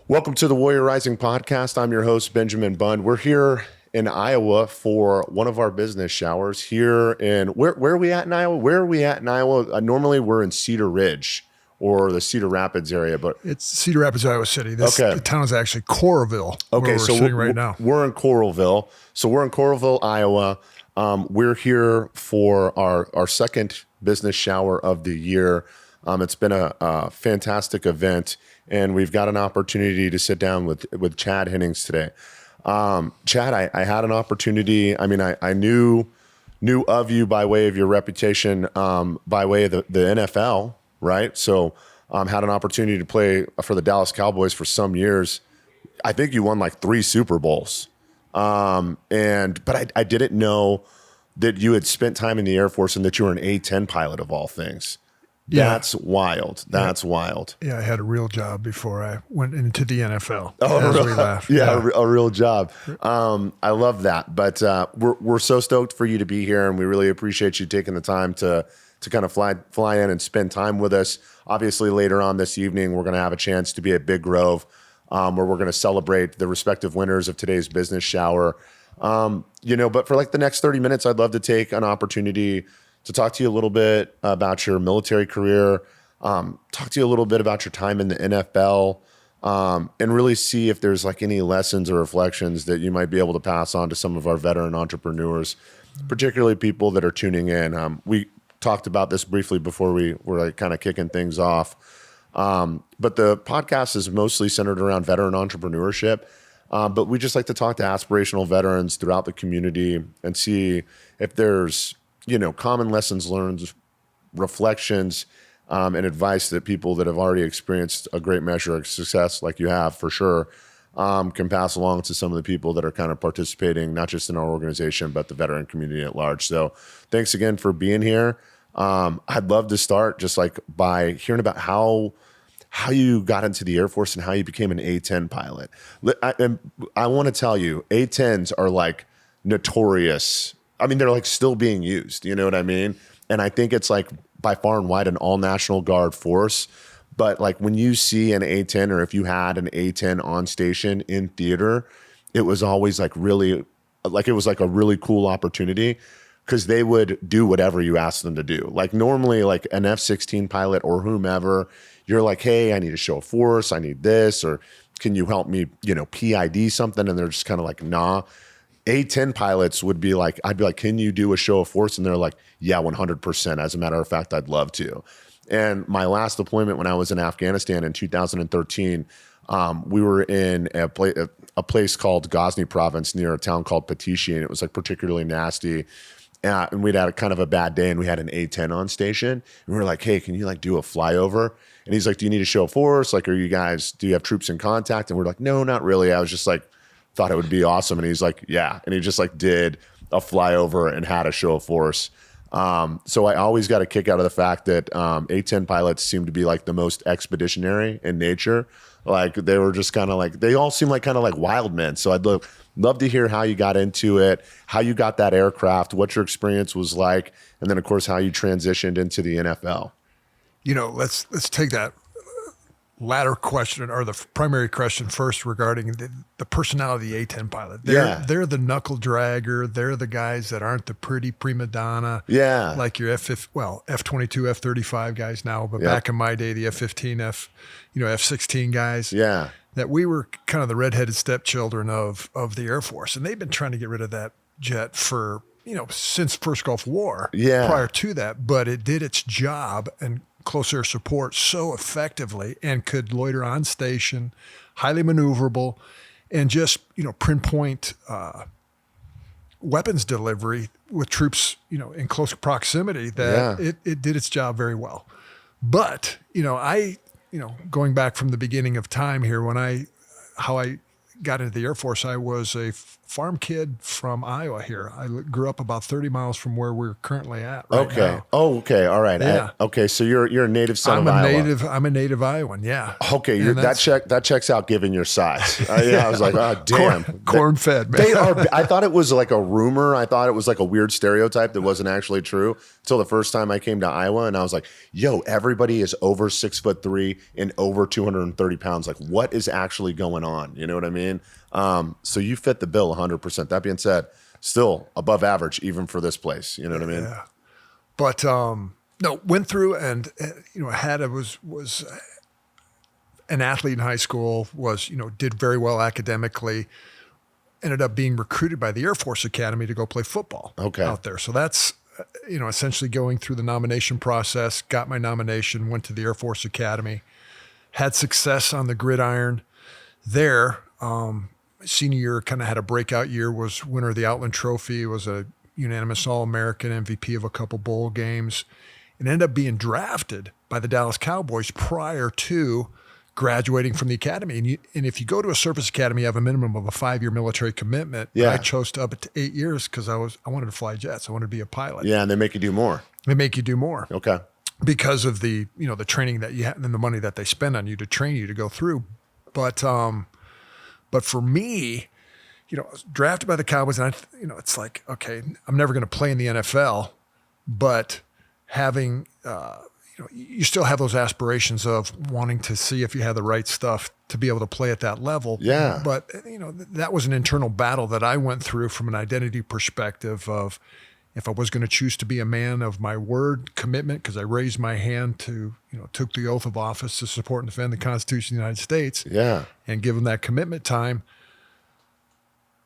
Welcome to the Warrior Rising podcast. I'm your host, Benjamin Bund. We're here in Iowa for one of our business showers here in, where are we at in Iowa? Where are we at in Iowa? Normally we're in Cedar Ridge or the Cedar Rapids area, but it's Cedar Rapids, Iowa City. The town is actually Coralville, where we're sitting right now. We're in Coralville. So we're in Coralville, Iowa. We're here for our second business shower of the year. It's been a fantastic event, and we've got an opportunity to sit down with Chad Hennings today. Chad, I had an opportunity. I mean, I knew of you by way of your reputation, by way of the NFL, right? So had an opportunity to play for the Dallas Cowboys for some years. I think you won like 3 Super Bowls. But I didn't know that you had spent time in the Air Force and that you were an A-10 pilot of all things. That's wild. That's wild. Yeah, I had a real job before I went into the NFL. Oh, we laughed. A real job. I love that. But we're so stoked for you to be here, and we really appreciate you taking the time to kind of fly in and spend time with us. Obviously, later on this evening, we're going to have a chance to be at Big Grove, where we're going to celebrate the respective winners of today's business shower. But for like the next 30 minutes, I'd love to take an opportunity to talk to you a little bit about your military career, talk to you a little bit about your time in the NFL, and really see if there's like any lessons or reflections that you might be able to pass on to some of our veteran entrepreneurs, particularly people that are tuning in. We talked about this briefly before we were like kind of kicking things off. But the podcast is mostly centered around veteran entrepreneurship. But we just like to talk to aspirational veterans throughout the community and see if there's, common lessons learned, reflections, and advice that people that have already experienced a great measure of success, like you have for sure, can pass along to some of the people that are kind of participating, not just in our organization, but the veteran community at large. So thanks again for being here. I'd love to start just like by hearing about how you got into the Air Force and how you became an A-10 pilot. I want to tell you, A-10s are like notorious. I mean, they're like still being used, you know what I mean? And I think it's like by far and wide an all National Guard force. But like when you see an A-10 or if you had an A-10 on station in theater, it was always like really, like it was like a really cool opportunity because they would do whatever you asked them to do. Like normally like an F-16 pilot or whomever, you're like, hey, I need to show force. I need this, or can you help me, PID something? And they're just kind of like, nah. A-10 pilots would be like, I'd be like, can you do a show of force? And they're like, yeah, 100%. As a matter of fact, I'd love to. And my last deployment when I was in Afghanistan in 2013, we were in a place called Ghazni province near a town called Patishi, and it was like particularly nasty. And we'd had a kind of a bad day, and we had an A-10 on station. And we were like, hey, can you like do a flyover? And he's like, do you need to show force? Like, do you have troops in contact? And we're like, no, not really. I was just like, thought it would be awesome. And he's like, yeah. And he just like did a flyover and had a show of force. So I always got a kick out of the fact that A-10 pilots seem to be like the most expeditionary in nature. Like they were just kind of like, they all seem like kind of like wild men. So I'd love to hear how you got into it, how you got that aircraft, what your experience was like, and then of course how you transitioned into the NFL. Let's take that latter question or the primary question first regarding the personality of the A-10 pilot. They're the knuckle dragger. They're the guys that aren't the pretty prima donna. Yeah. Like your F-22, F-35 guys now, but back in my day, the F-15, F-16 guys. Yeah. That we were kind of the redheaded stepchildren of the Air Force. And they've been trying to get rid of that jet for, since first Gulf War. Yeah. Prior to that, but it did its job and close air support so effectively and could loiter on station, highly maneuverable, and just, pinpoint weapons delivery with troops, in close proximity that it did its job very well. But, going back from the beginning of time here, how I got into the Air Force, I was a farm kid from Iowa here. I grew up about 30 miles from where we're currently at right Okay. now. Oh, okay. All right. Yeah. Okay. So you're a native son of Iowa. I'm a native Iowan. Yeah. Okay. That checks out given your size. I was like, oh, damn. Corn fed, man. They are. I thought it was like a rumor. I thought it was like a weird stereotype that wasn't actually true until the first time I came to Iowa. And I was like, yo, everybody is over 6'3" and over 230 pounds. Like, what is actually going on? You know what I mean? So you fit the bill 100%. That being said, still above average, even for this place. You know what I mean? Yeah. But, no, went through and, was an athlete in high school, did very well academically, ended up being recruited by the Air Force Academy to go play football out there. So that's, essentially going through the nomination process, got my nomination, went to the Air Force Academy, had success on the gridiron there. Senior year kind of had a breakout year, was winner of the Outland Trophy, was a unanimous All-American, MVP of a couple bowl games, and ended up being drafted by the Dallas Cowboys prior to graduating from the academy. And if you go to a service academy, you have a minimum of a 5-year military commitment. Yeah. I chose to up it to 8 years because I wanted to fly jets. I wanted to be a pilot. Yeah, and they make you do more. They make you do more. Okay. Because of the training that you have and the money that they spend on you to train you to go through. But for me, I was drafted by the Cowboys, and it's like, okay, I'm never going to play in the NFL, but having, you still have those aspirations of wanting to see if you have the right stuff to be able to play at that level. Yeah. But, that was an internal battle that I went through from an identity perspective of if I was going to choose to be a man of my word commitment, because I raised my hand to, took the oath of office to support and defend the Constitution of the United States. Yeah. And give them that commitment time.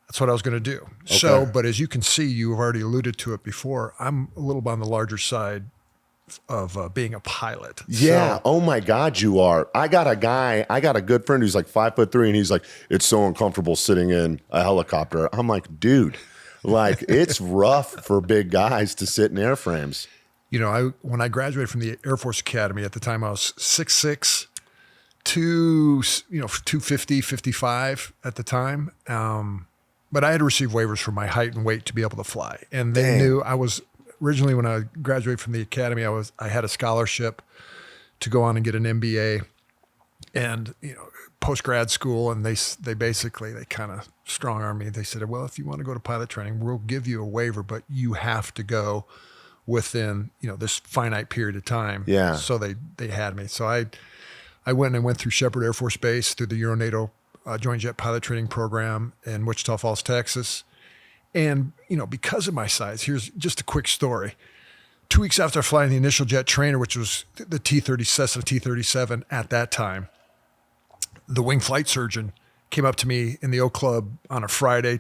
That's what I was going to do. Okay. So, but as you can see, you have already alluded to it before, I'm a little on the larger side of being a pilot. Yeah. So, Oh my God, you are. I got a good friend who's like 5'3", and he's like, it's so uncomfortable sitting in a helicopter. I'm like, dude, like it's rough for big guys to sit in airframes. When I graduated from the Air Force Academy at the time, I was 6'6", 250, 55 at the time. But I had to receive waivers for my height and weight to be able to fly. And they knew I was originally, when I graduated from the academy, I had a scholarship to go on and get an MBA and, post-grad school. And they kind of strong-armed me. They said, well, if you want to go to pilot training, we'll give you a waiver, but you have to go within, this finite period of time. Yeah. So they had me. So I went through Shepherd Air Force Base, through the Euro-NATO Joint Jet Pilot Training Program in Wichita Falls, Texas. And, because of my size, here's just a quick story. 2 weeks after flying the initial jet trainer, which was the Cessna T-37 at that time, the wing flight surgeon came up to me in the O Club on a Friday.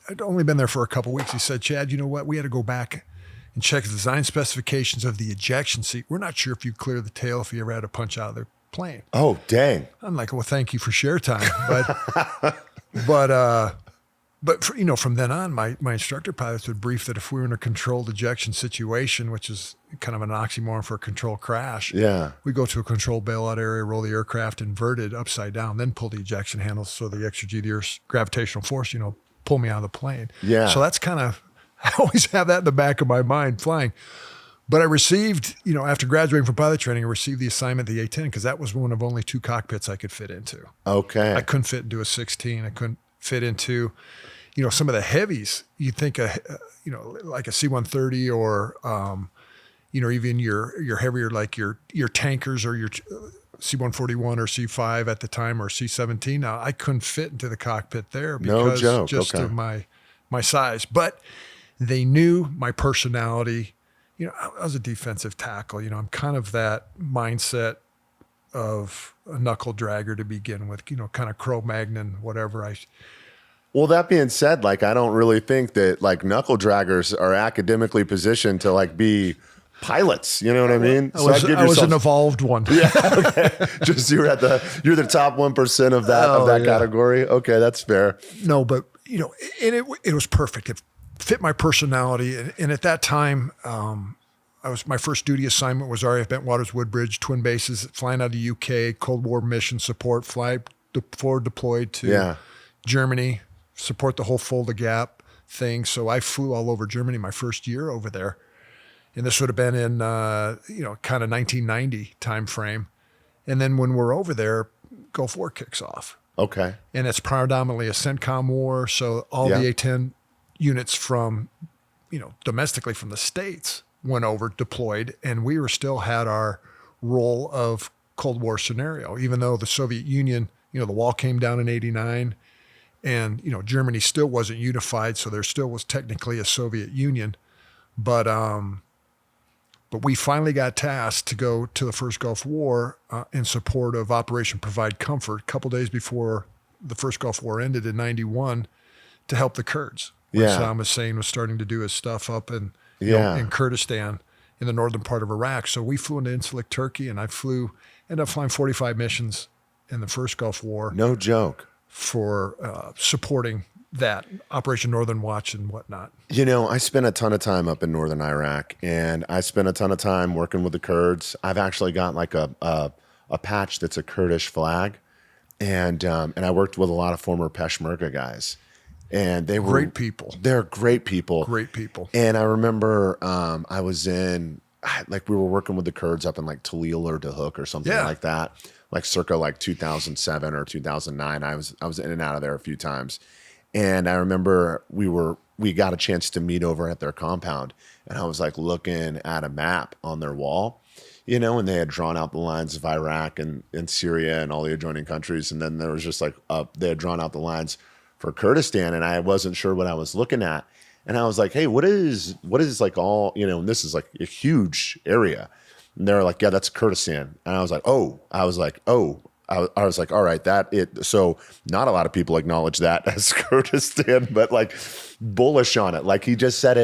I'd only been there for a couple of weeks. He said, Chad, you know what? We had to go back and check the design specifications of the ejection seat. We're not sure if you clear the tail, if you ever had to punch out of the plane. Oh, dang. I'm like, well, thank you for share time. But from then on, my instructor pilots would brief that if we were in a controlled ejection situation, which is kind of an oxymoron for a controlled crash, we go to a controlled bailout area, roll the aircraft inverted upside down, then pull the ejection handles so the extra G, the Earth's gravitational force, pull me out of the plane. Yeah. So that's kind of, I always have that in the back of my mind flying. But I received, after graduating from pilot training, I received the assignment, the A-10, because that was one of only 2 cockpits I could fit into. Okay. I couldn't fit into a 16. I couldn't fit into, some of the heavies. You think, like a C-130 or, even your heavier, like your tankers or your C-141 or C-5 at the time or C-17. Now, I couldn't fit into the cockpit there because of my size. But they knew my personality. I was a defensive tackle. I'm kind of that mindset of a knuckle dragger to begin with, kind of Cro-Magnon, whatever. Well, that being said, I don't really think that knuckle draggers are academically positioned to be pilots. You know what I mean? I was an evolved one. Yeah. Okay. Just you're the top 1% of that category. Okay. That's fair. No, but and it was perfect. It fit my personality. And at that time, my first duty assignment was RAF Bentwaters Woodbridge, twin bases, flying out of the UK, Cold War mission support, forward deployed to Germany, support the whole Fulda Gap thing. So I flew all over Germany my first year over there. And this would have been in, kind of 1990 time frame. And then when we're over there, Gulf War kicks off. Okay. And it's predominantly a CENTCOM war. So all the A-10 units from, domestically from the States went over, deployed, and we still had our role of Cold War scenario, even though the Soviet Union, the wall came down in 89 and, Germany still wasn't unified. So there still was technically a Soviet Union, but we finally got tasked to go to the first Gulf War in support of Operation Provide Comfort a couple days before the first Gulf War ended in 91 to help the Kurds. Saddam Hussein was starting to do his stuff up in Kurdistan in the northern part of Iraq. So we flew into Incirlik, Turkey, and I ended up flying 45 missions in the first Gulf War. No joke. For supporting that Operation Northern Watch and whatnot. I spent a ton of time up in northern Iraq, and I spent a ton of time working with the Kurds. I've actually got like a patch that's a Kurdish flag, and I worked with a lot of former Peshmerga guys, and they were great people. They're great people. Great people. And I remember I was we were working with the Kurds up in like Talil or Dahuk or something like that, like circa like 2007 or 2009. I was in and out of there a few times. And I remember we got a chance to meet over at their compound, and I was like looking at a map on their wall, and they had drawn out the lines of Iraq and Syria and all the adjoining countries. And then there was just like, they had drawn out the lines for Kurdistan, and I wasn't sure what I was looking at. And I was like, hey, what is like all, and this is like a huge area. And they're like, yeah, that's Kurdistan. And I was like, I was like, all right, so not a lot of people acknowledge that as Kurdistan, but like bullish on it. Like he said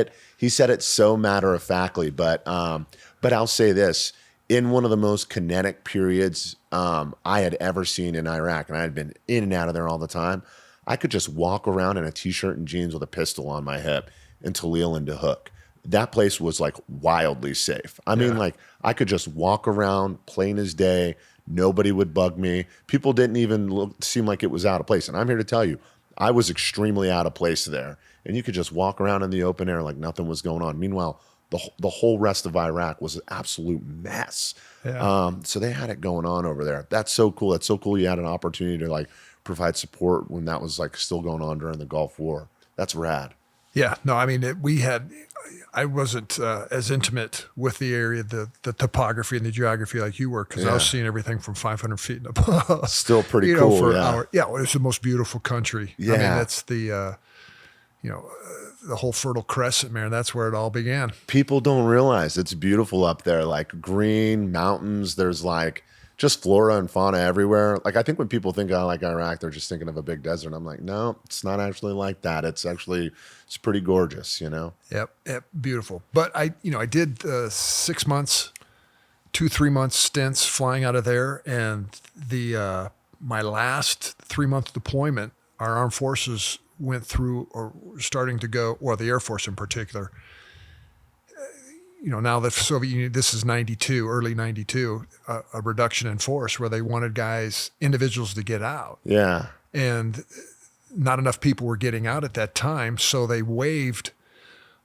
it so matter of factly, but I'll say this, in one of the most kinetic periods I had ever seen in Iraq, and I had been in and out of there all the time, I could just walk around in a t-shirt and jeans with a pistol on my hip in Talil and Dahuk. That place was like wildly safe. I mean, like I could just walk around plain as day. Nobody would bug me. People didn't even seem like it was out of place. And I'm here to tell you, I was extremely out of place there. And you could just walk around in the open air like nothing was going on. Meanwhile, the whole rest of Iraq was an absolute mess. Yeah. So they had it going on over there. That's so cool. That's so cool you had an opportunity to like provide support when that was like still going on during the Gulf War. That's rad. Yeah. No, I mean, I wasn't as intimate with the area, the topography and the geography like you were, because I was seeing everything from 500 feet and above. Still pretty cool. For an hour. Yeah, well, it's the most beautiful country. Yeah. I mean, that's the, the whole Fertile Crescent, man. That's where it all began. People don't realize it's beautiful up there, like green mountains. There's like just flora and fauna everywhere. Like I think when people think I like Iraq, they're just thinking of a big desert. I'm like, no, it's not actually like that. It's pretty gorgeous, Yep, beautiful. But I did 6 months, 2-3 months stints flying out of there, and my last 3-month deployment, our armed forces went through, or starting to go, well, the Air Force in particular. Now the Soviet Union, this is 92, early 92, a reduction in force where they wanted individuals to get out. Yeah. And not enough people were getting out at that time, so they waived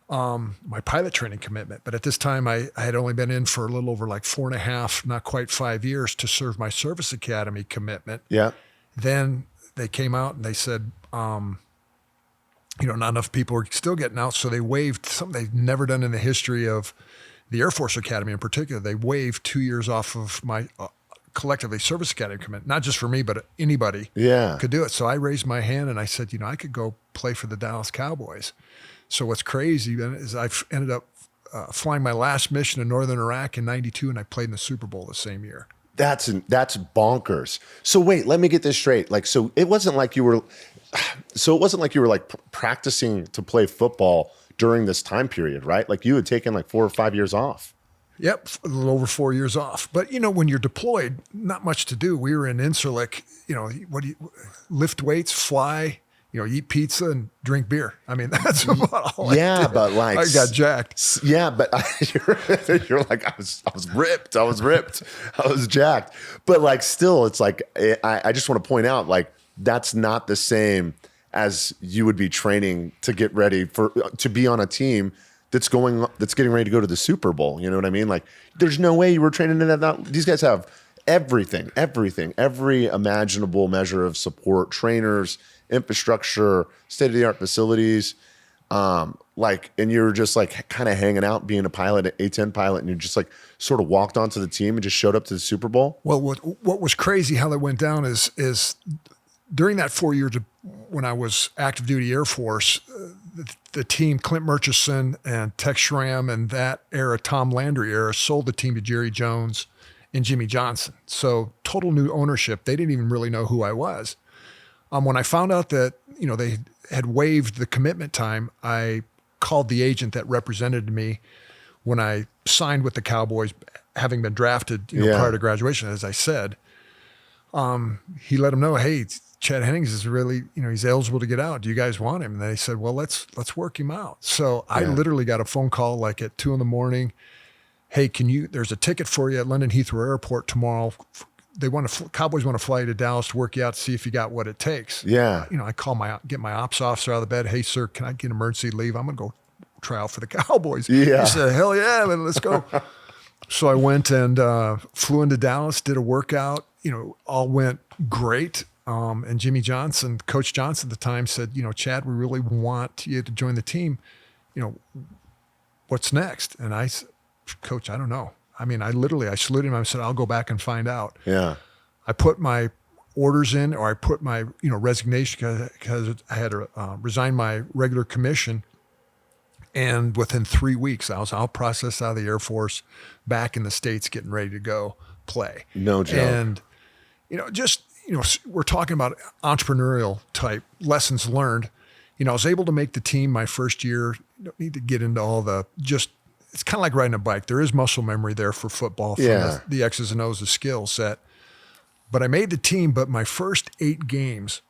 my pilot training commitment. But at this time, I had only been in for a little over like 4.5, not quite 5 years to serve my service academy commitment. Yeah. Then they came out and they said, not enough people were still getting out, so they waived something they've never done in the history of the Air Force Academy in particular. They waived 2 years off of my collectively service academy commitment, not just for me, but anybody could do it. So I raised my hand and I said, I could go play for the Dallas Cowboys. So what's crazy is I've ended up flying my last mission in northern Iraq in 92, and I played in the Super Bowl the same year. That's bonkers. So wait, let me get this straight. Like, so it wasn't like you were like practicing to play football during this time period, right? Like you had taken like 4 or 5 years off. Yep, a little over 4 years off. But when you're deployed, not much to do. We were in Incirlik. Lift weights, fly, eat pizza and drink beer. I mean, that's about all. Yeah, but like I got jacked. Yeah, but you're like I was ripped. I was jacked. But like still, it's like I just want to point out like that's not the same as you would be training to get ready to be on a team that's getting ready to go to the Super Bowl. You know what I mean? Like, there's no way you were training in that. These guys have everything, every imaginable measure of support, trainers, infrastructure, state-of-the-art facilities. And you're just like kind of hanging out, being a pilot, an A-10 pilot, and you just like sort of walked onto the team and just showed up to the Super Bowl. Well, what was crazy how that went down is during that 4 years when I was active duty Air Force, the team, Clint Murchison and Tex Schramm and that era, Tom Landry era, sold the team to Jerry Jones and Jimmy Johnson. So total new ownership. They didn't even really know who I was. When I found out that, they had waived the commitment time, I called the agent that represented me when I signed with the Cowboys, having been drafted prior to graduation, as I said. He let him know, hey, Chad Hennings is really, he's eligible to get out. Do you guys want him? And they said, well, let's work him out. So I literally got a phone call like at 2 a.m. Hey, there's a ticket for you at London Heathrow Airport tomorrow. Cowboys want to fly you to Dallas to work you out to see if you got what it takes. Yeah. I get my ops officer out of the bed. Hey, sir, can I get emergency leave? I'm going to go try out for the Cowboys. Yeah. He said, hell yeah, man, let's go. So I went and flew into Dallas, did a workout, all went great. And Jimmy Johnson, Coach Johnson at the time said, Chad, we really want you to join the team. What's next? And I said, Coach, I don't know. I mean, I saluted him. I said, I'll go back and find out. Yeah. I put my orders in, or I put my, resignation because I had to resign my regular commission. And within 3 weeks, I was all processed out of the Air Force, back in the States, getting ready to go play. No joke. And, we're talking about entrepreneurial type lessons learned. I was able to make the team my first year. You don't need to get into all it's kind of like riding a bike. There is muscle memory there for football, from the X's and O's, the skill set. But I made the team, but my first 8 games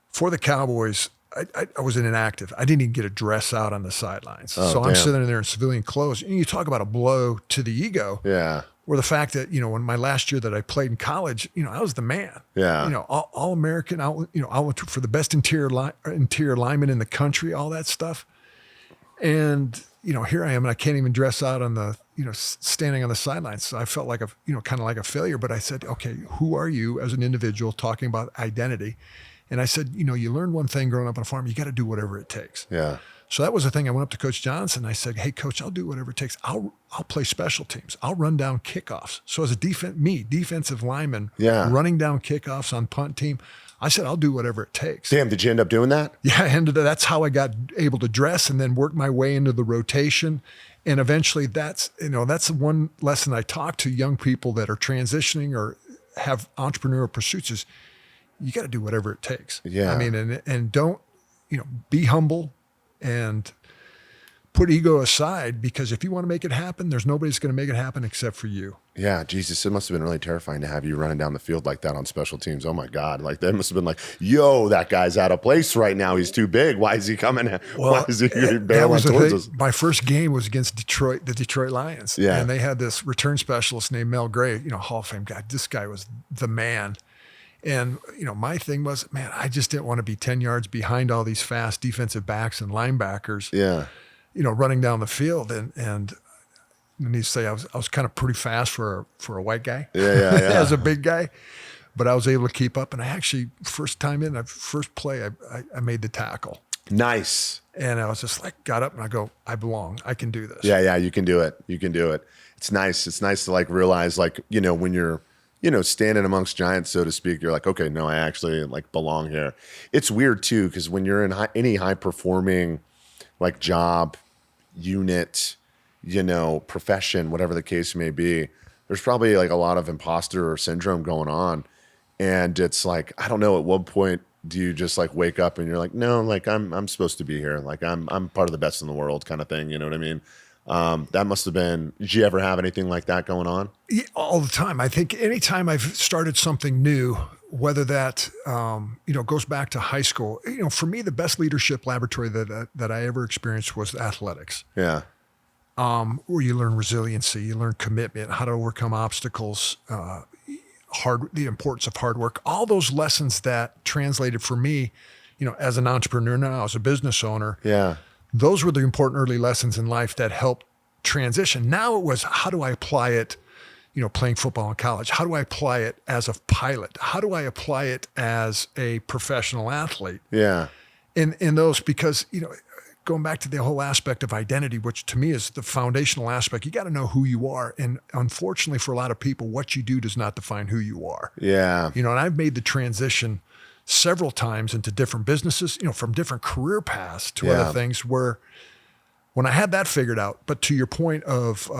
for the Cowboys, I was inactive. I didn't even get a dress out on the sidelines. So I'm sitting there in civilian clothes. And you talk about a blow to the ego. Yeah. Or the fact that, when my last year that I played in college, I was the man. Yeah. All American, I went for the best interior lineman in the country, all that stuff. And, here I am, and I can't even dress out on the, standing on the sidelines. So I felt like kind of like a failure. But I said, okay, who are you as an individual, talking about identity? And I said, you learn one thing growing up on a farm, you got to do whatever it takes. Yeah. So that was the thing. I went up to Coach Johnson. I said, hey, Coach, I'll do whatever it takes. I'll play special teams. I'll run down kickoffs. So as a defensive lineman, running down kickoffs on punt team, I said, I'll do whatever it takes. Damn, did you end up doing that? Yeah, and that's how I got able to dress and then work my way into the rotation. And eventually that's one lesson I talk to young people that are transitioning or have entrepreneurial pursuits is you got to do whatever it takes. Yeah. I mean, and don't, be humble and put ego aside, because if you want to make it happen, there's nobody's going to make it happen except for you. Yeah, Jesus, it must have been really terrifying to have you running down the field like that on special teams. Oh my God. Like, that must have been like, yo, that guy's out of place right now. He's too big. Why is he coming? Why is he barreling towards us? My first game was against the Detroit Lions. Yeah. And they had this return specialist named Mel Gray, Hall of Fame guy. This guy was the man. And, my thing was, man, I just didn't want to be 10 yards behind all these fast defensive backs and linebackers. Yeah. Running down the field, and I need to say I was kind of pretty fast for a white guy. Yeah. As a big guy, but I was able to keep up. And I actually, first play, I made the tackle. Nice. And I was just like, got up and I go, I belong. I can do this. Yeah, you can do it. You can do it. It's nice. It's nice to like realize, like, when you're, standing amongst giants, so to speak, you're like, okay, no, I actually like belong here. It's weird too, because when you're in any high performing like job, unit, profession, whatever the case may be, there's probably like a lot of imposter syndrome going on. And it's like, I don't know, at what point do you just like wake up and you're like, no, like I'm supposed to be here. Like I'm part of the best in the world kind of thing. You know what I mean? That must have been, did you ever have anything like that going on? Yeah, all the time. I think anytime I've started something new, whether that, goes back to high school, for me, the best leadership laboratory that I ever experienced was athletics. Yeah. Where you learn resiliency, you learn commitment, how to overcome obstacles, the importance of hard work, all those lessons that translated for me as an entrepreneur now, as a business owner, Yeah. those were the important early lessons in life that helped transition. Now it was, how do I apply it, playing football in college? How do I apply it as a pilot? How do I apply it as a professional athlete? Yeah. In those, because, going back to the whole aspect of identity, which to me is the foundational aspect, you got to know who you are. And unfortunately for a lot of people, what you do does not define who you are. Yeah. And I've made the transition several times into different businesses, from different career paths to other things, where when I had that figured out, but to your point of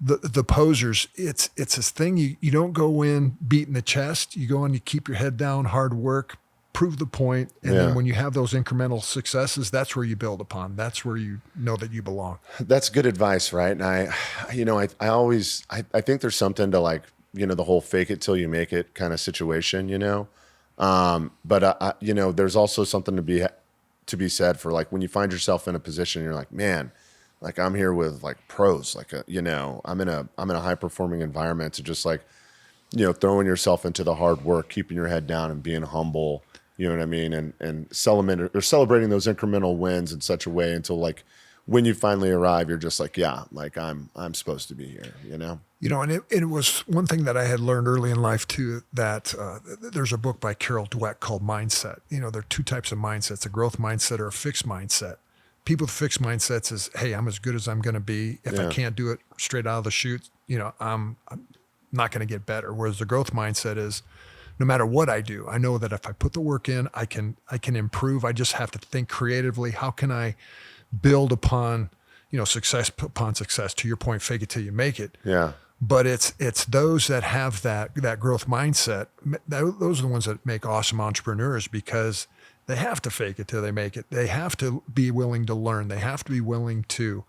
the posers, it's this thing, you don't go in beating the chest, you go in, you keep your head down, hard work, prove the point, and then when you have those incremental successes, that's where you build upon. That's where you know that you belong. That's good advice, right? And I think there's something to like, the whole fake it till you make it kind of situation, but there's also something to be said for like when you find yourself in a position, you're like, man, like I'm here with like pros, like I'm in a high performing environment, to just like, throwing yourself into the hard work, keeping your head down and being humble. You know what I mean? And celebrating those incremental wins in such a way until like when you finally arrive, you're just like, yeah, like I'm supposed to be here, And it was one thing that I had learned early in life too, that there's a book by Carol Dweck called Mindset. There are two types of mindsets, a growth mindset or a fixed mindset. People with fixed mindsets is, hey, I'm as good as I'm going to be. If I can't do it straight out of the chute, I'm not going to get better. Whereas the growth mindset is, no matter what I do, I know that if I put the work in, I can improve. I just have to think creatively. How can I build upon, success upon success? To your point, fake it till you make it. Yeah. But it's those that have that growth mindset. Those are the ones that make awesome entrepreneurs, because they have to fake it till they make it. They have to be willing to learn. They have to be willing to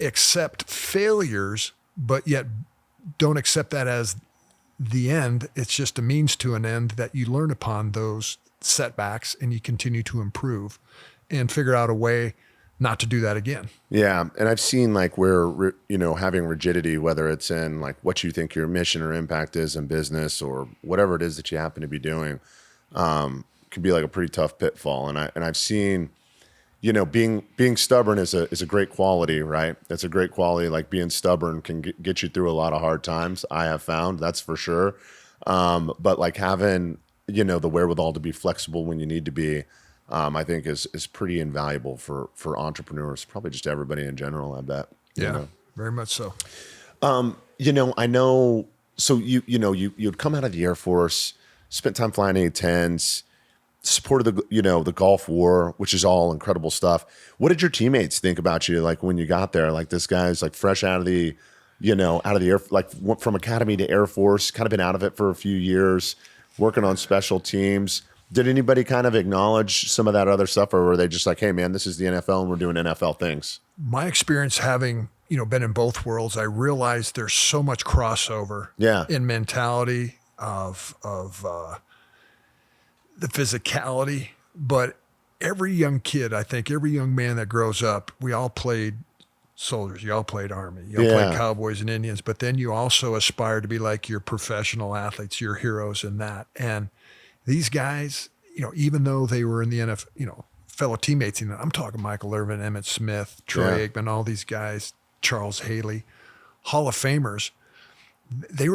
accept failures, but yet don't accept that as the end. It's just a means to an end, that you learn upon those setbacks and you continue to improve and figure out a way not to do that again. Yeah. And I've seen like where, having rigidity, whether it's in like what you think your mission or impact is in business or whatever it is that you happen to be doing, can be like a pretty tough pitfall. And I've seen, being stubborn is a great quality, right? It's a great quality. Like being stubborn can get you through a lot of hard times. I have found, that's for sure. But like having, the wherewithal to be flexible when you need to be, I think is pretty invaluable for entrepreneurs, probably just everybody in general, I bet. Yeah, very much so. I know, so you'd come out of the Air Force, spent time flying A-10s, supported the Gulf War, which is all incredible stuff. What did your teammates think about you? Like when you got there, like this guy's like fresh out of the air, like went from academy to Air Force, kind of been out of it for a few years, working on special teams. Did anybody kind of acknowledge some of that other stuff, or were they just like, hey man, this is the NFL and we're doing NFL things? My experience having, been in both worlds, I realized there's so much crossover in mentality of the physicality, but every young kid, I think every young man that grows up, we all played soldiers, you all played Army, you all played Cowboys and Indians, but then you also aspire to be like your professional athletes, your heroes in that. And these guys, even though they were in the NFL, fellow teammates, I'm talking Michael Irvin, Emmitt Smith, Troy Aikman, all these guys, Charles Haley, Hall of Famers, they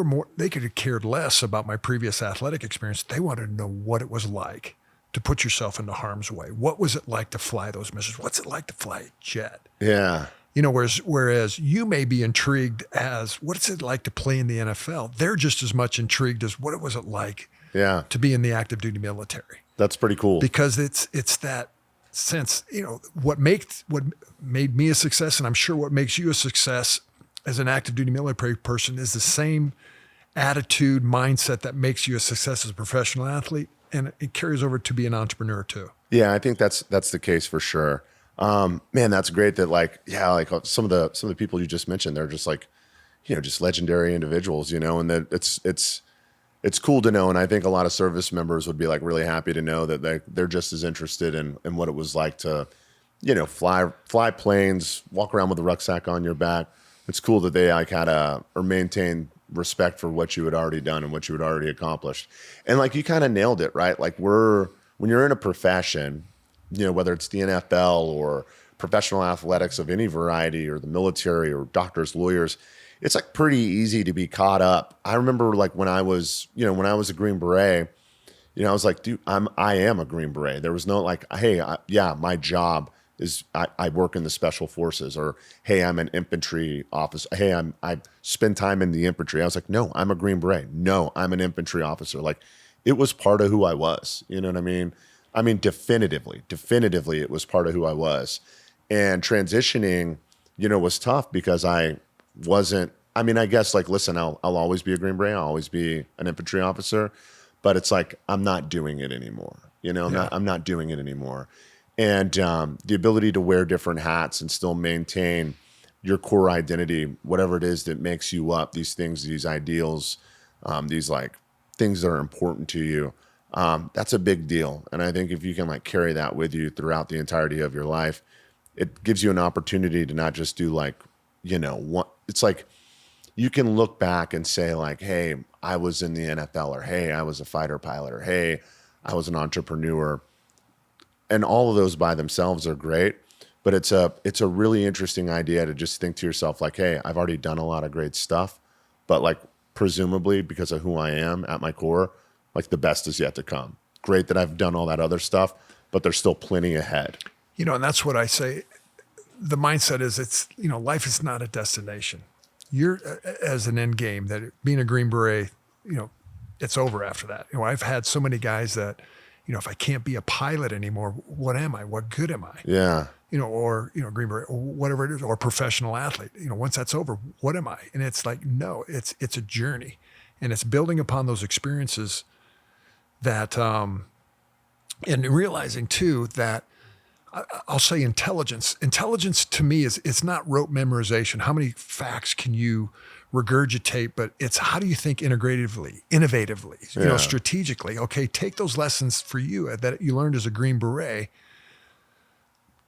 could have cared less about my previous athletic experience. They wanted to know what it was like to put yourself into harm's way. What was it like to fly those missiles? What's it like to fly a jet? Yeah. Whereas you may be intrigued as what's it like to play in the NFL? They're just as much intrigued as what was it like to be in the active duty military. That's pretty cool. Because it's that sense, what made me a success, and I'm sure what makes you a success as an active duty military person is the same attitude, mindset that makes you a success as a professional athlete. And it carries over to be an entrepreneur too. Yeah, I think that's the case for sure. Man, that's great that like some of the people you just mentioned, they're just like, just legendary individuals, and that it's cool to know. And I think a lot of service members would be like really happy to know that they're just as interested in what it was like to, fly planes, walk around with a rucksack on your back. It's cool that they like maintained, respect for what you had already done and what you had already accomplished. And like, you kind of nailed it, right? Like when you're in a profession, whether it's the NFL or professional athletics of any variety or the military or doctors, lawyers, it's like pretty easy to be caught up. I remember like when I was a Green Beret, I was like, dude, I am a Green Beret. There was no like, hey, my job is I work in the special forces, or hey, I'm an infantry officer. Hey, I spend time in the infantry. I was like, no, I'm a Green Beret. No, I'm an infantry officer. Like, it was part of who I was. You know what I mean? I mean, definitively, it was part of who I was. And transitioning, was tough because I wasn't. I mean, I guess like, listen, I'll always be a Green Beret. I'll always be an infantry officer. But it's like, I'm not doing it anymore. I'm not doing it anymore. And the ability to wear different hats and still maintain your core identity, whatever it is that makes you up, these things, these ideals, these like things that are important to you, that's a big deal. And I think if you can like carry that with you throughout the entirety of your life, it gives you an opportunity to not just do like, it's like, you can look back and say like, hey, I was in the NFL, or hey, I was a fighter pilot, or hey, I was an entrepreneur. And all of those by themselves are great, but it's a really interesting idea to just think to yourself like, hey, I've already done a lot of great stuff, but like presumably because of who I am at my core, like the best is yet to come. Great that I've done all that other stuff, but there's still plenty ahead. And that's what I say. The mindset is life is not a destination. You're as an end game, that being a Green Beret, it's over after that. I've had so many guys that, if I can't be a pilot anymore, what am I? What good am I? Yeah. Or, Green Beret, or whatever it is, or professional athlete, once that's over, what am I? And it's like, no, it's a journey, and it's building upon those experiences that, and realizing too, that I'll say intelligence to me it's not rote memorization. How many facts can you regurgitate, but it's how do you think innovatively, strategically. Okay, take those lessons for you that you learned as a Green Beret,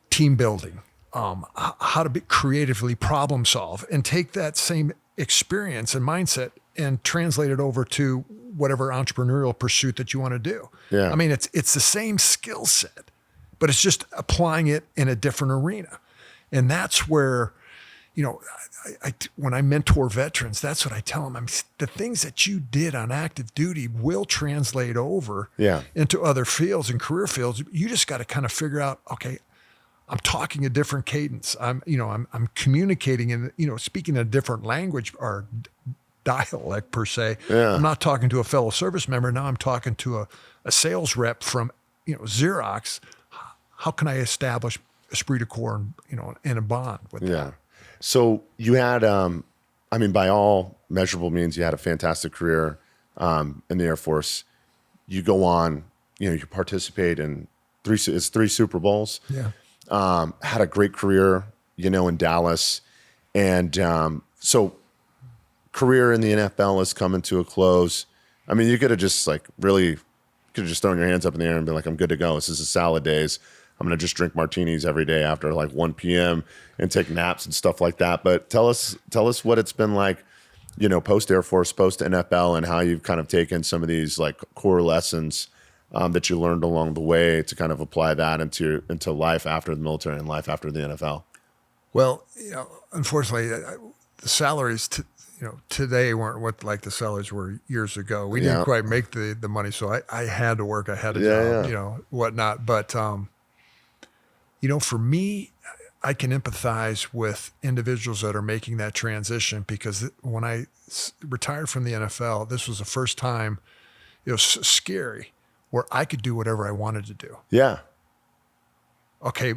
team building, how to be creatively problem solve, and take that same experience and mindset and translate it over to whatever entrepreneurial pursuit that you want to do. Yeah. I mean, it's the same skill set, but it's just applying it in a different arena. And that's where, when I mentor veterans, that's what I tell them. The things that you did on active duty will translate over into other fields and career fields. You just got to kind of figure out, okay, I'm talking a different cadence. I'm communicating in, speaking a different language or dialect per se. Yeah. I'm not talking to a fellow service member. Now I'm talking to a sales rep from, Xerox. How can I establish esprit de corps and a bond with that? So you had, by all measurable means, you had a fantastic career in the Air Force. You go on, you participate in three Super Bowls. Yeah. Had a great career, in Dallas. And so career in the NFL is coming to a close. I mean, you could have just thrown your hands up in the air and been like, I'm good to go. This is salad days. I'm going to just drink martinis every day after like 1 p.m. and take naps and stuff like that. But tell us what it's been like, post Air Force, post NFL, and how you've kind of taken some of these like core lessons that you learned along the way to kind of apply that into life after the military and life after the NFL. Well, unfortunately, the salaries today weren't what like the salaries were years ago. We didn't quite make the money, so I had to work. I had a job, whatnot. But for me, I can empathize with individuals that are making that transition, because when I retired from the NFL, this was the first time it was scary where I could do whatever I wanted to do. Yeah. Okay.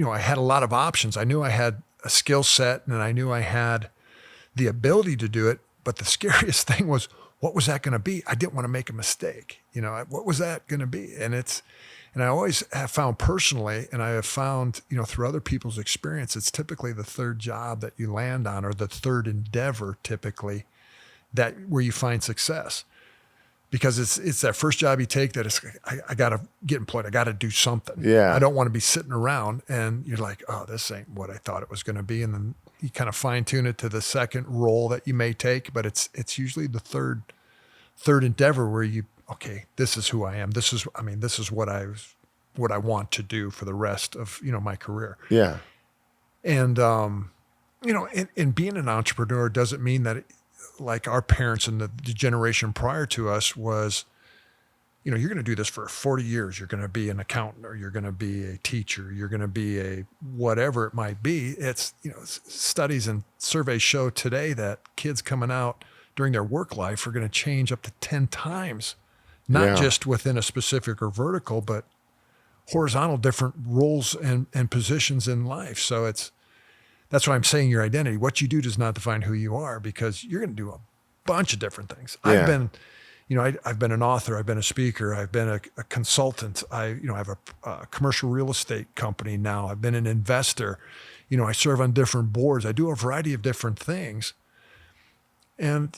I had a lot of options. I knew I had a skill set and I knew I had the ability to do it. But the scariest thing was, what was that going to be? I didn't want to make a mistake. What was that going to be? And I always have found personally, and I have found, through other people's experience, it's typically the third job that you land on, or the third endeavor typically, where you find success. Because it's that first job you take that I got to get employed. I got to do something. Yeah. I don't want to be sitting around and you're like, oh, this ain't what I thought it was going to be. And then, you kind of fine tune it to the second role that you may take, but it's usually the third endeavor where okay, this is who I am. This is what I want to do for the rest of, my career. Yeah. And, and being an entrepreneur doesn't mean that like our parents and the generation prior to us was, you're going to do this for 40 years. You're going to be an accountant, or you're going to be a teacher. You're going to be a whatever it might be. It's, studies and surveys show today that kids coming out during their work life are going to change up to 10 times, not just within a specific or vertical, but horizontal, different roles and positions in life. So that's why I'm saying your identity. What you do does not define who you are, because you're going to do a bunch of different things. Yeah. I've been an author. I've been a speaker. I've been a consultant. I have a commercial real estate company now. I've been an investor. I serve on different boards. I do a variety of different things. And,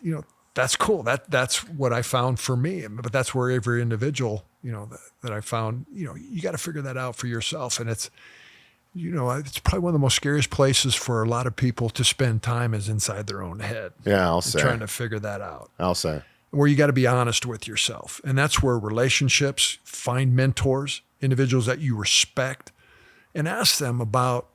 that's cool. That's what I found for me. But that's where every individual, that I found, you got to figure that out for yourself. And it's, it's probably one of the most scariest places for a lot of people to spend time is inside their own head. Yeah, I'll say. Trying to figure that out. I'll say. Where you got to be honest with yourself. And that's where relationships, find mentors, individuals that you respect, and ask them about,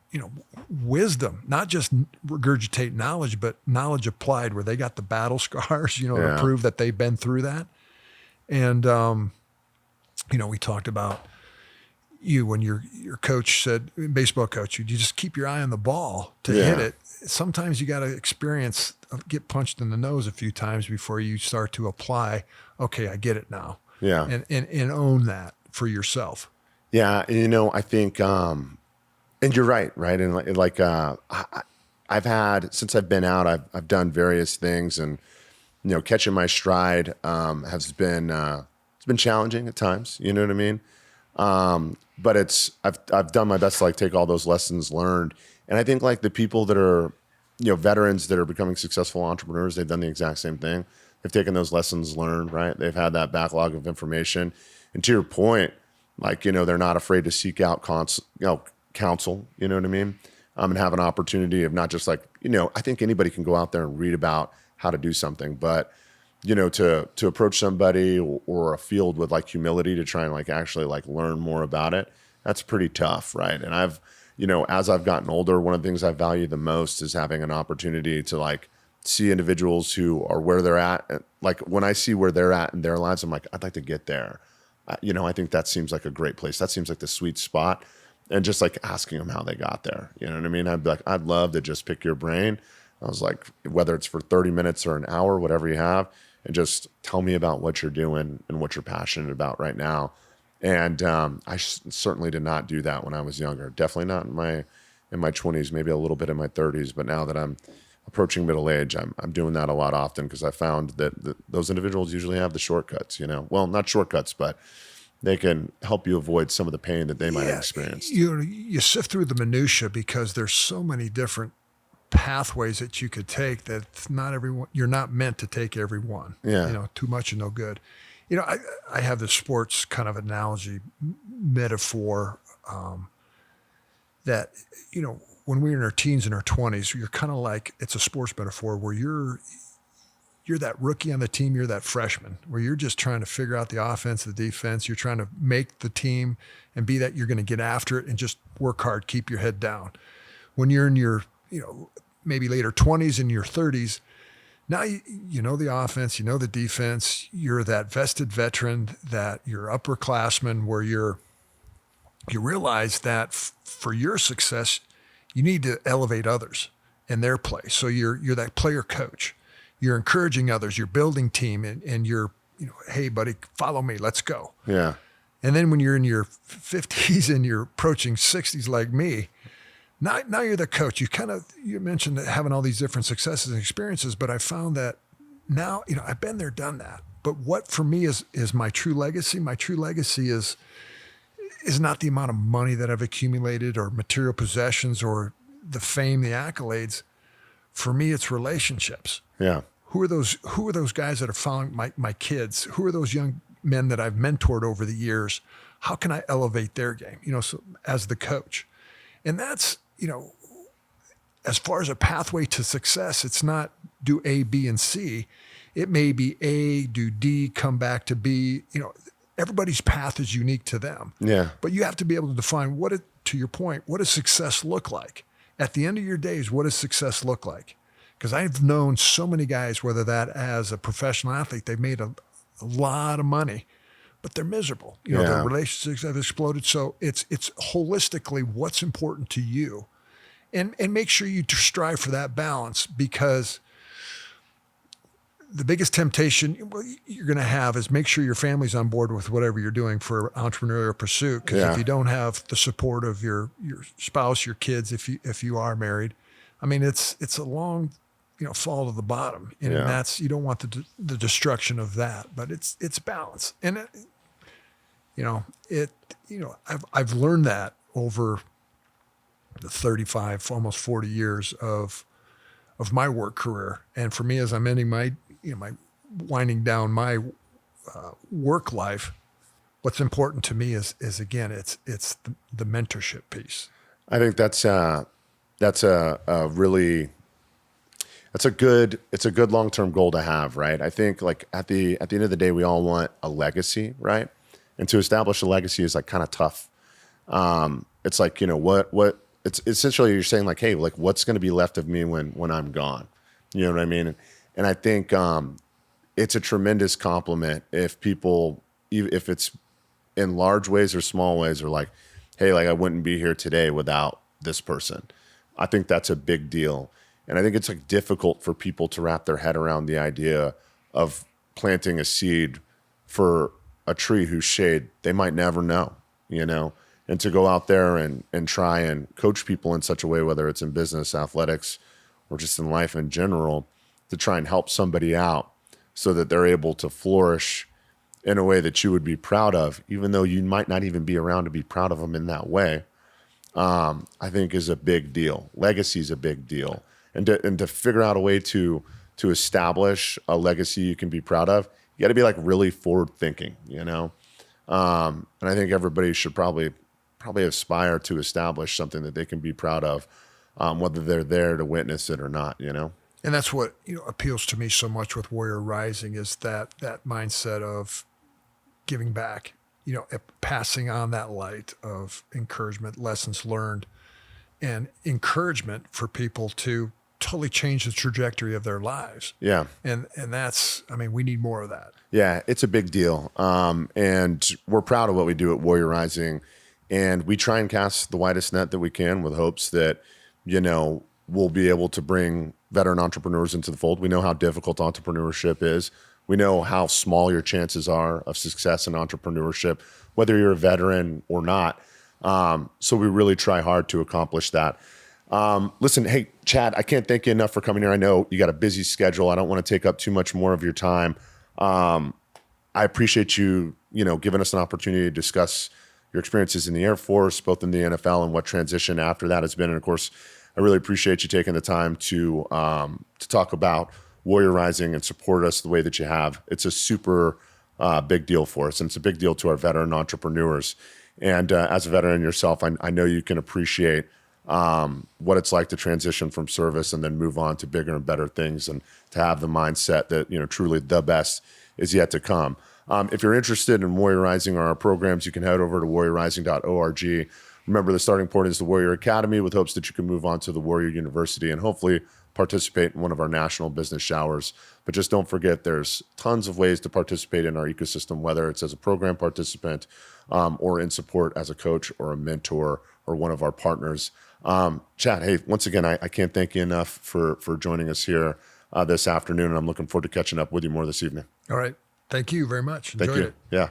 wisdom, not just regurgitate knowledge, but knowledge applied, where they got the battle scars, to prove that they've been through that. And, we talked about when your coach said, baseball coach, you just keep your eye on the ball to hit it. Sometimes you got to get punched in the nose a few times before you start to apply, okay, I get it now. Yeah. And own that for yourself. Yeah. I think, and you're right. And I've had, since I've been out, I've done various things, and, catching my stride, has been, it's been challenging at times, you know what I mean? But I've done my best to take all those lessons learned. And I think the people that are, veterans that are becoming successful entrepreneurs, they've done the exact same thing. They've taken those lessons learned, right? They've had that backlog of information. And to your point, they're not afraid to seek out counsel, you know what I mean? And have an opportunity of not just I think anybody can go out there and read about how to do something, but to approach somebody or a field with humility to try and actually learn more about it, that's pretty tough, right? And I've, as I've gotten older, one of the things I value the most is having an opportunity to see individuals who are where they're at. And, when I see where they're at in their lives, I'm I'd like to get there. I think that seems like a great place. That seems like the sweet spot. And just asking them how they got there, you know what I mean? I'd be I'd love to just pick your brain. I was whether it's for 30 minutes or an hour, whatever you have, and just tell me about what you're doing and what you're passionate about right now. And I certainly did not do that when I was younger. Definitely not in my 20s, maybe a little bit in my 30s. But now that I'm approaching middle age, I'm doing that a lot often, because I found that those individuals usually have the shortcuts. Well, not shortcuts, but they can help you avoid some of the pain that they might have experienced. You sift through the minutia, because there's so many different pathways that you could take that you're not meant to take every one. Yeah. Too much and no good. I have this sports kind of analogy, metaphor, that, when we're in our teens and our 20s, you're kind of it's a sports metaphor where you're that rookie on the team, you're that freshman, where you're just trying to figure out the offense, the defense. You're trying to make the team and be that you're going to get after it and just work hard, keep your head down. When you're in your, maybe later 20s and your 30s, now you know the offense, you know the defense. You're that vested veteran, that you're upperclassman, where you realize that for your success, you need to elevate others in their place. So you're that player coach. You're encouraging others, you're building team, and you're, hey buddy, follow me, let's go. Yeah. And then when you're in your 50s and you're approaching 60s like me, now you're the coach. You mentioned that having all these different successes and experiences, but I found that now, I've been there, done that. But what for me is my true legacy? My true legacy is not the amount of money that I've accumulated or material possessions or the fame, the accolades. For me, it's relationships. Yeah. Who are those guys that are following my kids? Who are those young men that I've mentored over the years? How can I elevate their game? So as the coach, and that's, as far as a pathway to success, it's not do A, B, and C. It may be A, do D, come back to B. Everybody's path is unique to them. Yeah. But you have to be able to define to your point, what does success look like? At the end of your days, what does success look like? Because I've known so many guys, whether that as a professional athlete, they've made a lot of money, but they're miserable. Their relationships have exploded. So it's holistically what's important to you, and make sure you strive for that balance, because the biggest temptation you're going to have is make sure your family's on board with whatever you're doing for entrepreneurial pursuit. Because if you don't have the support of your spouse, your kids, if you are married, I mean, it's a long, fall to the bottom, and that's, you don't want the destruction of that. But it's balance, and I've learned that over the 35, almost 40 years of my work career. And for me, as I'm ending my winding down my work life, what's important to me is again, it's the mentorship piece. I think that's a good long-term goal to have, right? I think like at the end of the day, we all want a legacy, right? And to establish a legacy is like kind of tough. It's like, what it's essentially you're saying like, hey, like what's going to be left of me when I'm gone? You know what I mean? And I think it's a tremendous compliment if people, if it's in large ways or small ways, are like, hey, like I wouldn't be here today without this person. I think that's a big deal. And I think it's like difficult for people to wrap their head around the idea of planting a seed for a tree whose shade they might never know, and to go out there and try and coach people in such a way, whether it's in business, athletics, or just in life in general, to try and help somebody out so that they're able to flourish in a way that you would be proud of, even though you might not even be around to be proud of them in that way, I think is a big deal. Legacy is a big deal. And to figure out a way to establish a legacy you can be proud of, you got to be like really forward thinking, And I think everybody should probably aspire to establish something that they can be proud of, whether they're there to witness it or not, And that's what appeals to me so much with Warrior Rising, is that mindset of giving back, passing on that light of encouragement, lessons learned, and encouragement for people to totally change the trajectory of their lives. Yeah. And that's, we need more of that. Yeah, it's a big deal. And we're proud of what we do at Warrior Rising. And we try and cast the widest net that we can with hopes that, we'll be able to bring veteran entrepreneurs into the fold. We know how difficult entrepreneurship is. We know how small your chances are of success in entrepreneurship, whether you're a veteran or not. So we really try hard to accomplish that. Listen, hey, Chad, I can't thank you enough for coming here. I know you got a busy schedule. I don't want to take up too much more of your time. I appreciate you, giving us an opportunity to discuss your experiences in the Air Force, both in the NFL and what transition after that has been. And of course, I really appreciate you taking the time to talk about Warrior Rising and support us the way that you have. It's a super big deal for us, and it's a big deal to our veteran entrepreneurs. And as a veteran yourself, I know you can appreciate what it's like to transition from service and then move on to bigger and better things, and to have the mindset that, truly the best is yet to come. If you're interested in Warrior Rising or our programs, you can head over to warriorrising.org. Remember, the starting point is the Warrior Academy, with hopes that you can move on to the Warrior University and hopefully participate in one of our national business showers. But just don't forget, there's tons of ways to participate in our ecosystem, whether it's as a program participant or in support as a coach or a mentor or one of our partners. Chad, hey, once again, I can't thank you enough for joining us here this afternoon, and I'm looking forward to catching up with you more this evening. All right. Thank you very much. Enjoyed it. Yeah.